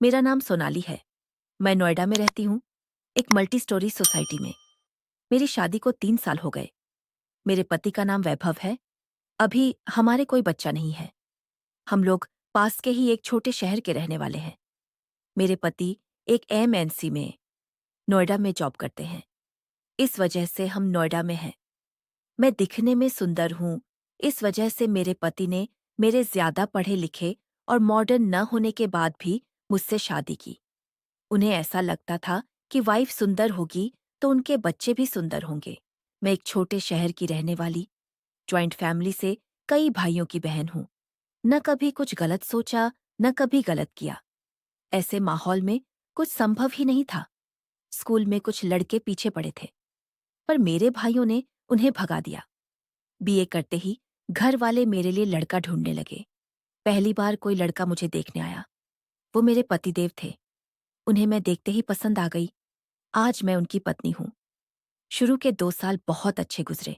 मेरा नाम सोनाली है। मैं नोएडा में रहती हूँ, एक मल्टी स्टोरी सोसाइटी में। मेरी शादी को 3 साल हो गए। मेरे पति का नाम वैभव है। अभी हमारे कोई बच्चा नहीं है। हम लोग पास के ही एक छोटे शहर के रहने वाले हैं। मेरे पति एक एमएनसी में नोएडा में जॉब करते हैं। इस वजह से हम नोएडा में हैं। मैं दिखने में सुंदर हूँ, इस वजह से मेरे पति ने मेरे ज्यादा पढ़े लिखे और मॉडर्न न होने के बाद भी मुझसे शादी की। उन्हें ऐसा लगता था कि वाइफ सुंदर होगी तो उनके बच्चे भी सुंदर होंगे। मैं एक छोटे शहर की रहने वाली, जॉइंट फैमिली से कई भाइयों की बहन हूँ। न कभी कुछ गलत सोचा, न कभी गलत किया। ऐसे माहौल में कुछ संभव ही नहीं था। स्कूल में कुछ लड़के पीछे पड़े थे, पर मेरे भाइयों ने उन्हें भगा दिया। बीए करते ही घर वाले मेरे लिए लड़का ढूंढने लगे। पहली बार कोई लड़का मुझे देखने आया। वो मेरे पतिदेव थे। उन्हें मैं देखते ही पसंद आ गई। आज मैं उनकी पत्नी हूँ। शुरू के 2 साल बहुत अच्छे गुजरे।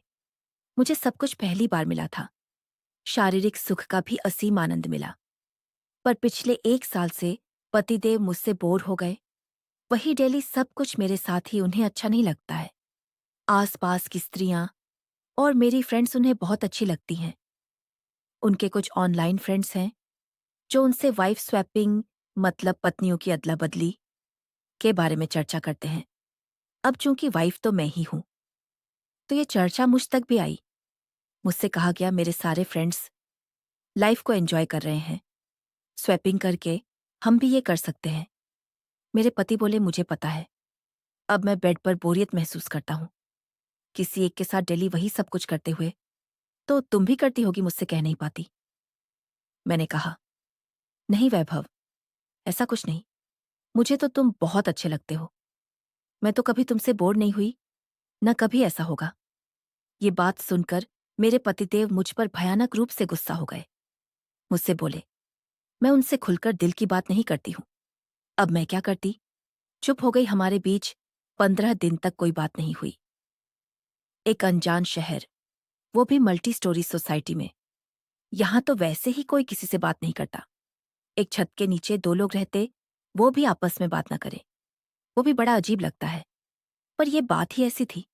मुझे सब कुछ पहली बार मिला था। शारीरिक सुख का भी असीम आनंद मिला। पर पिछले 1 साल से पतिदेव मुझसे बोर हो गए। वही डेली सब कुछ मेरे साथ ही उन्हें अच्छा नहीं लगता है। आसपास की स्त्रियां और मेरी फ्रेंड्स उन्हें बहुत अच्छी लगती हैं। उनके कुछ ऑनलाइन फ्रेंड्स हैं जो उनसे वाइफ स्वैपिंग, मतलब पत्नियों की अदला बदली के बारे में चर्चा करते हैं। अब चूंकि वाइफ तो मैं ही हूं, तो ये चर्चा मुझ तक भी आई। मुझसे कहा गया मेरे सारे फ्रेंड्स लाइफ को एंजॉय कर रहे हैं, स्वैपिंग करके हम भी ये कर सकते हैं। मेरे पति बोले मुझे पता है। अब मैं बेड पर बोरियत महसूस करता हूँ, किसी एक के साथ डेली वही सब कुछ करते हुए। तो तुम भी करती होगी, मुझसे कह नहीं पाती। मैंने कहा, नहीं वैभव, ऐसा कुछ नहीं। मुझे तो तुम बहुत अच्छे लगते हो। मैं तो कभी तुमसे बोर नहीं हुई, न कभी ऐसा होगा। ये बात सुनकर मेरे पतिदेव मुझ पर भयानक रूप से गुस्सा हो गए। मुझसे बोले, मैं उनसे खुलकर दिल की बात नहीं करती हूँ। अब मैं क्या करती? चुप हो गई। हमारे बीच 15 दिन तक कोई बात नहीं हुई। एक अनजान शहर, वो भी मल्टी स्टोरी सोसाइटी में। यहाँ तो वैसे ही कोई किसी से बात नहीं करता। एक छत के नीचे 2 लोग रहते, वो भी आपस में बात ना करें, वो भी बड़ा अजीब लगता है। पर यह बात ही ऐसी थी।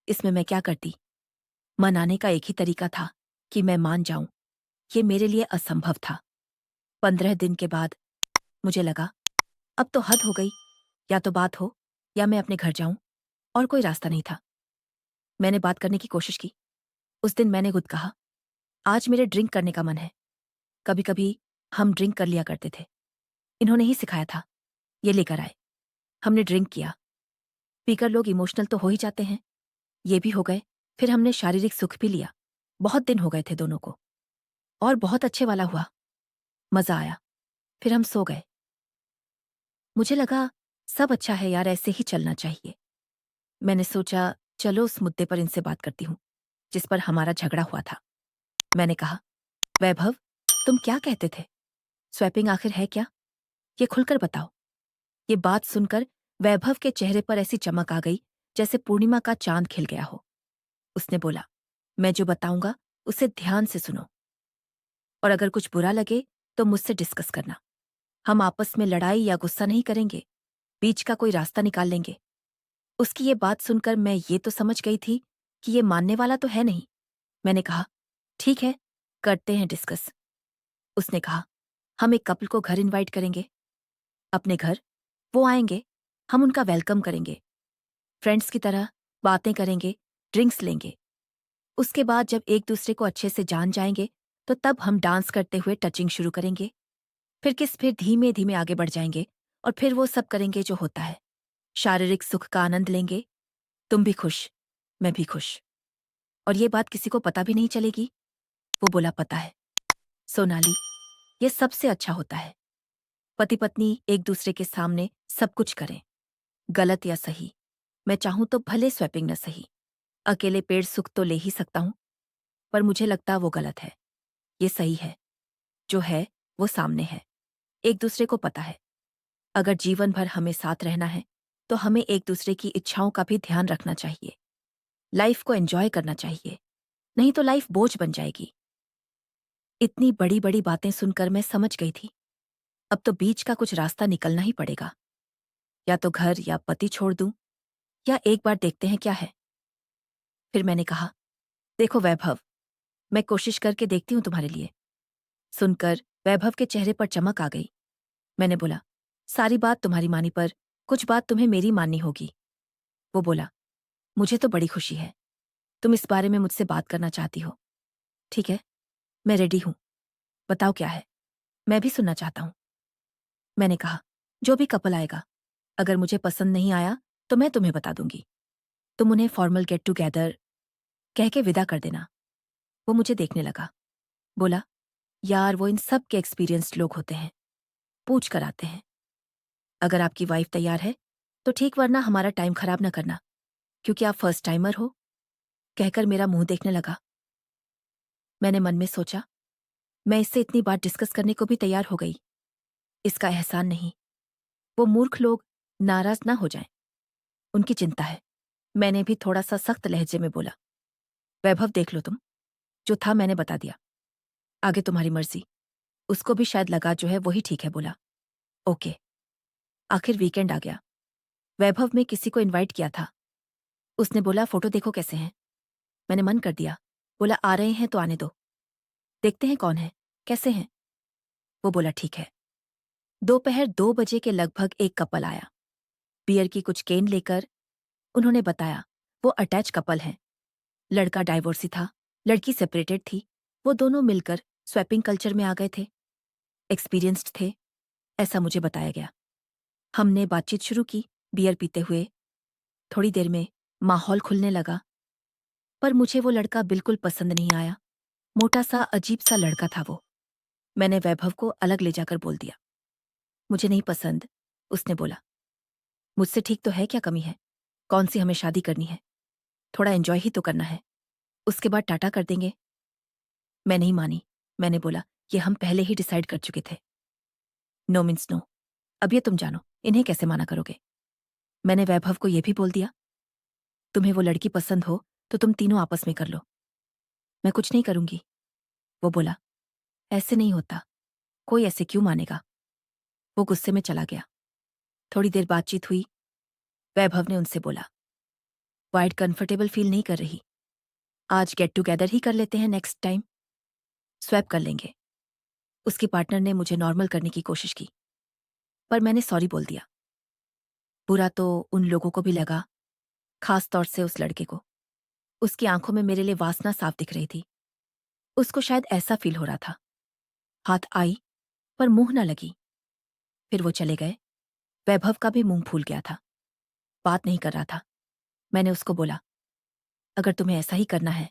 इसमें मैं क्या करती? मनाने का एक ही तरीका था कि मैं मान जाऊं। ये मेरे लिए असंभव था। 15 दिन के बाद मुझे लगा, अब तो हद हो गई। या तो बात हो या मैं अपने घर जाऊं, और कोई रास्ता नहीं था। मैंने बात करने की कोशिश की। उस दिन मैंने खुद कहा, आज मेरे ड्रिंक करने का मन है। कभी कभी हम ड्रिंक कर लिया करते थे। इन्होंने ही सिखाया था। ये लेकर आए। हमने ड्रिंक किया। पीकर लोग इमोशनल तो हो ही जाते हैं। ये भी हो गए। फिर हमने शारीरिक सुख भी लिया। बहुत दिन हो गए थे दोनों को, और बहुत अच्छे वाला हुआ। मजा आया। फिर हम सो गए। मुझे लगा, सब अच्छा है यार, ऐसे ही चलना चाहिए। मैंने सोचा, चलो उस मुद्दे पर इनसे बात करती हूँ जिस पर हमारा झगड़ा हुआ था। मैंने कहा, वैभव, तुम क्या कहते थे? स्वैपिंग आखिर है क्या? ये खुलकर बताओ। ये बात सुनकर वैभव के चेहरे पर ऐसी चमक आ गई जैसे पूर्णिमा का चांद खिल गया हो। उसने बोला, मैं जो बताऊंगा उसे ध्यान से सुनो, और अगर कुछ बुरा लगे तो मुझसे डिस्कस करना। हम आपस में लड़ाई या गुस्सा नहीं करेंगे, बीच का कोई रास्ता निकाल लेंगे। उसकी ये बात सुनकर मैं ये तो समझ गई थी कि ये मानने वाला तो है नहीं। मैंने कहा, ठीक है, करते हैं डिस्कस। उसने कहा, हम एक कपल को घर इनवाइट करेंगे। अपने घर वो आएंगे, हम उनका वेलकम करेंगे। फ्रेंड्स की तरह बातें करेंगे, ड्रिंक्स लेंगे। उसके बाद जब एक दूसरे को अच्छे से जान जाएंगे तो तब हम डांस करते हुए टचिंग शुरू करेंगे। फिर धीमे धीमे आगे बढ़ जाएंगे, और फिर वो सब करेंगे जो होता है। शारीरिक सुख का आनंद लेंगे। तुम भी खुश, मैं भी खुश, और ये बात किसी को पता भी नहीं चलेगी। वो बोला, पता है सोनाली, ये सबसे अच्छा होता है। पति पत्नी एक दूसरे के सामने सब कुछ करें, गलत या सही। मैं चाहूं तो भले स्वैपिंग न सही, अकेले पेड़ सुख तो ले ही सकता हूं, पर मुझे लगता वो गलत है। ये सही है। जो है वो सामने है। एक दूसरे को पता है। अगर जीवन भर हमें साथ रहना है तो हमें एक दूसरे की इच्छाओं का भी ध्यान रखना चाहिए। लाइफ को एंजॉय करना चाहिए, नहीं तो लाइफ बोझ बन जाएगी। इतनी बड़ी बड़ी बातें सुनकर मैं समझ गई थी। अब तो बीच का कुछ रास्ता निकलना ही पड़ेगा। या तो घर या पति छोड़ दूं, या एक बार देखते हैं क्या है। फिर मैंने कहा, देखो वैभव, मैं कोशिश करके देखती हूँ तुम्हारे लिए। सुनकर वैभव के चेहरे पर चमक आ गई। मैंने बोला, सारी बात तुम्हारी मानी पर कुछ बात तुम्हें मेरी माननी होगी। वो बोला, मुझे तो बड़ी खुशी है, तुम इस बारे में मुझसे बात करना चाहती हो। ठीक है, मैं रेडी हूँ, बताओ क्या है, मैं भी सुनना चाहता हूँ। मैंने कहा, जो भी कपल आएगा, अगर मुझे पसंद नहीं आया तो मैं तुम्हें बता दूंगी। तुम उन्हें फॉर्मल गेट टुगेदर कह के विदा कर देना। वो मुझे देखने लगा, बोला, यार वो इन सब के एक्सपीरियंस्ड लोग होते हैं, पूछ कर आते हैं। अगर आपकी वाइफ तैयार है तो ठीक, वरना हमारा टाइम खराब ना करना, क्योंकि आप फर्स्ट टाइमर हो, कहकर मेरा मुंह देखने लगा। मैंने मन में सोचा, मैं इससे इतनी बात डिस्कस करने को भी तैयार हो गई। इसका एहसान नहीं, वो मूर्ख लोग नाराज ना हो जाएं, उनकी चिंता है। मैंने भी थोड़ा सा सख्त लहजे में बोला, वैभव देख लो तुम, जो था मैंने बता दिया, आगे तुम्हारी मर्जी। उसको भी शायद लगा जो है वही ठीक है, बोला, ओके। आखिर वीकेंड आ गया। वैभव में किसी को इनवाइट किया था। उसने बोला, फोटो देखो कैसे हैं। मैंने मन कर दिया, बोला, आ रहे हैं तो आने दो, देखते हैं कौन है, कैसे हैं। वो बोला, ठीक है। दोपहर 2 बजे के लगभग एक कपल आया, बियर की कुछ केन लेकर। उन्होंने बताया, वो अटैच कपल हैं। लड़का डाइवोर्सी था, लड़की सेपरेटेड थी। वो दोनों मिलकर स्वैपिंग कल्चर में आ गए थे, एक्सपीरियंस्ड थे, ऐसा मुझे बताया गया। हमने बातचीत शुरू की, बियर पीते हुए। थोड़ी देर में माहौल खुलने लगा, पर मुझे वो लड़का बिल्कुल पसंद नहीं आया। मोटा सा अजीब सा लड़का था वो। मैंने वैभव को अलग ले जाकर बोल दिया, मुझे नहीं पसंद। उसने बोला, मुझसे ठीक तो है, क्या कमी है, कौन सी हमें शादी करनी है, थोड़ा एंजॉय ही तो करना है, उसके बाद टाटा कर देंगे। मैं नहीं मानी। मैंने बोला, ये हम पहले ही डिसाइड कर चुके थे। नो मीन्स नो, अब ये तुम जानो, इन्हें कैसे माना करोगे। मैंने वैभव को यह भी बोल दिया, तुम्हें वो लड़की पसंद हो तो तुम तीनों आपस में कर लो, मैं कुछ नहीं करूंगी। वो बोला, ऐसे नहीं होता, कोई ऐसे क्यों मानेगा। वो गुस्से में चला गया। थोड़ी देर बातचीत हुई। वैभव ने उनसे बोला, वाइड कंफर्टेबल फील नहीं कर रही, आज गेट टुगेदर ही कर लेते हैं, नेक्स्ट टाइम स्वैप कर लेंगे। उसकी पार्टनर ने मुझे नॉर्मल करने की कोशिश की, पर मैंने सॉरी बोल दिया। बुरा तो उन लोगों को भी लगा, खास तौर से उस लड़के को। उसकी आंखों में मेरे लिए वासना साफ दिख रही थी। उसको शायद ऐसा फील हो रहा था। हाथ आई पर मुंह न लगी। फिर वो चले गए। वैभव का भी मुंह फूल गया था, बात नहीं कर रहा था। मैंने उसको बोला, अगर तुम्हें ऐसा ही करना है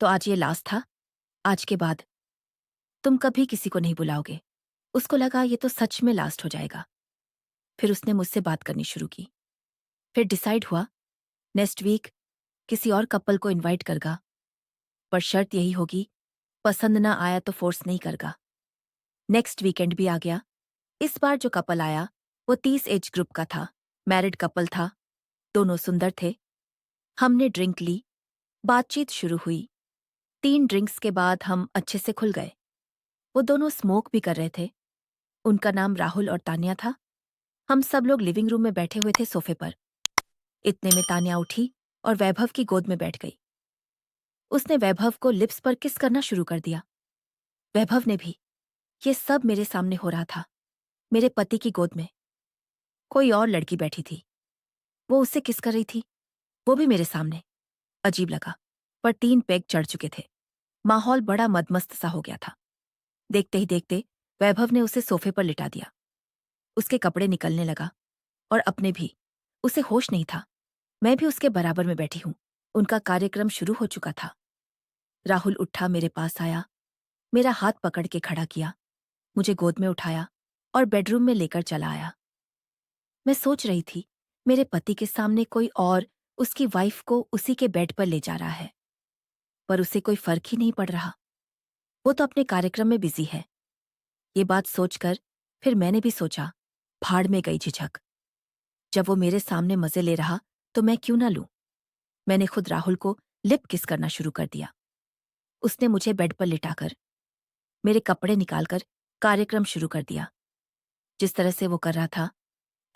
तो आज ये लास्ट था, आज के बाद तुम कभी किसी को नहीं बुलाओगे। उसको लगा ये तो सच में लास्ट हो जाएगा। फिर उसने मुझसे बात करनी शुरू की। फिर डिसाइड हुआ, नेक्स्ट वीक किसी और कपल को इनवाइट करगा, पर शर्त यही होगी, पसंद ना आया तो फोर्स नहीं करगा। नेक्स्ट वीकेंड भी आ गया। इस बार जो कपल आया वो 30 एज ग्रुप का था, मैरिड कपल था, दोनों सुंदर थे। हमने ड्रिंक ली, बातचीत शुरू हुई। 3 ड्रिंक्स के बाद हम अच्छे से खुल गए। वो दोनों स्मोक भी कर रहे थे। उनका नाम राहुल और तान्या था। हम सब लोग लिविंग रूम में बैठे हुए थे सोफे पर। इतने में तान्या उठी और वैभव की गोद में बैठ गई। उसने वैभव को लिप्स पर किस करना शुरू कर दिया। वैभव ने भी। ये सब मेरे सामने हो रहा था, मेरे पति की गोद में। कोई और लड़की बैठी थी, वो उससे किस कर रही थी, वो भी मेरे सामने। अजीब लगा, पर 3 पेग चढ़ चुके थे। माहौल बड़ा मदमस्त सा हो गया था। देखते ही देखते वैभव ने उसे सोफे पर लिटा दिया। उसके कपड़े निकलने लगा और अपने भी। उसे होश नहीं था। मैं भी उसके बराबर में बैठी हूं। उनका कार्यक्रम शुरू हो चुका था। राहुल उठा, मेरे पास आया, मेरा हाथ पकड़ के खड़ा किया, मुझे गोद में उठाया और बेडरूम में लेकर चला आया। मैं सोच रही थी, मेरे पति के सामने कोई और उसकी वाइफ को उसी के बेड पर ले जा रहा है, पर उसे कोई फर्क ही नहीं पड़ रहा। वो तो अपने कार्यक्रम में बिजी है। ये बात सोचकर फिर मैंने भी सोचा, भाड़ में गई झिझक। जब वो मेरे सामने मजे ले रहा तो मैं क्यों ना लूं। मैंने खुद राहुल को लिप किस करना शुरू कर दिया। उसने मुझे बेड पर लिटाकर मेरे कपड़े निकालकर कार्यक्रम शुरू कर दिया। जिस तरह से वो कर रहा था,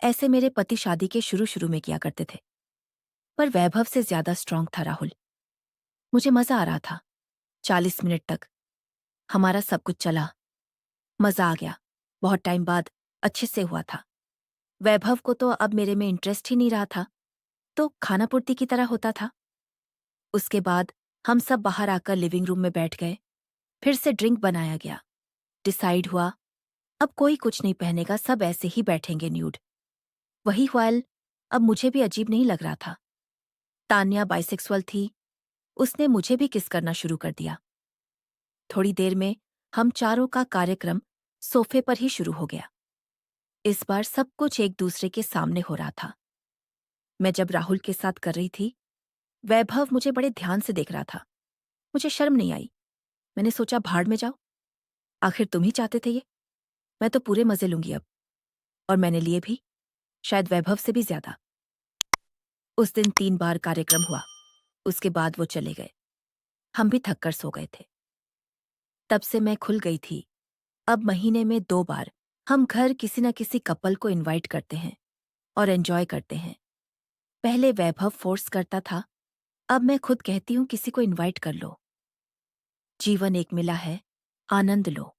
ऐसे मेरे पति शादी के शुरू-शुरू में किया करते थे। पर वैभव से ज़्यादा स्ट्रॉन्ग था राहुल। मुझे मज़ा आ रहा था। 40 मिनट तक हमारा सब कुछ चला, मज़ा आ गया। बहुत टाइम बाद अच्छे से हुआ था। वैभव को तो अब मेरे में इंटरेस्ट ही नहीं रहा था, तो खाना-पूर्ति की तरह होता था। उसके बाद हम सब बाहर आकर लिविंग रूम में बैठ गए। फिर से ड्रिंक बनाया गया। डिसाइड हुआ, अब कोई कुछ नहीं पहनेगा, सब ऐसे ही बैठेंगे न्यूड। वही ख्याल अब मुझे भी अजीब नहीं लग रहा था। तान्या बाइसेक्सुअल थी, उसने मुझे भी किस करना शुरू कर दिया। थोड़ी देर में हम चारों का कार्यक्रम सोफे पर ही शुरू हो गया। इस बार सब कुछ एक दूसरे के सामने हो रहा था। मैं जब राहुल के साथ कर रही थी, वैभव मुझे बड़े ध्यान से देख रहा था। मुझे शर्म नहीं आई। मैंने सोचा भाड़ में जाओ, आखिर तुम ही चाहते थे ये। मैं तो पूरे मजे लूंगी अब। और मैंने लिए भी, शायद वैभव से भी ज्यादा। उस दिन 3 बार कार्यक्रम हुआ। उसके बाद वो चले गए। हम भी थक कर सो गए थे। तब से मैं खुल गई थी। अब महीने में 2 बार हम घर किसी न किसी कपल को इनवाइट करते हैं और एंजॉय करते हैं। पहले वैभव फोर्स करता था, अब मैं खुद कहती हूँ किसी को इनवाइट कर लो। जीवन एक मिला है, आनंद लो।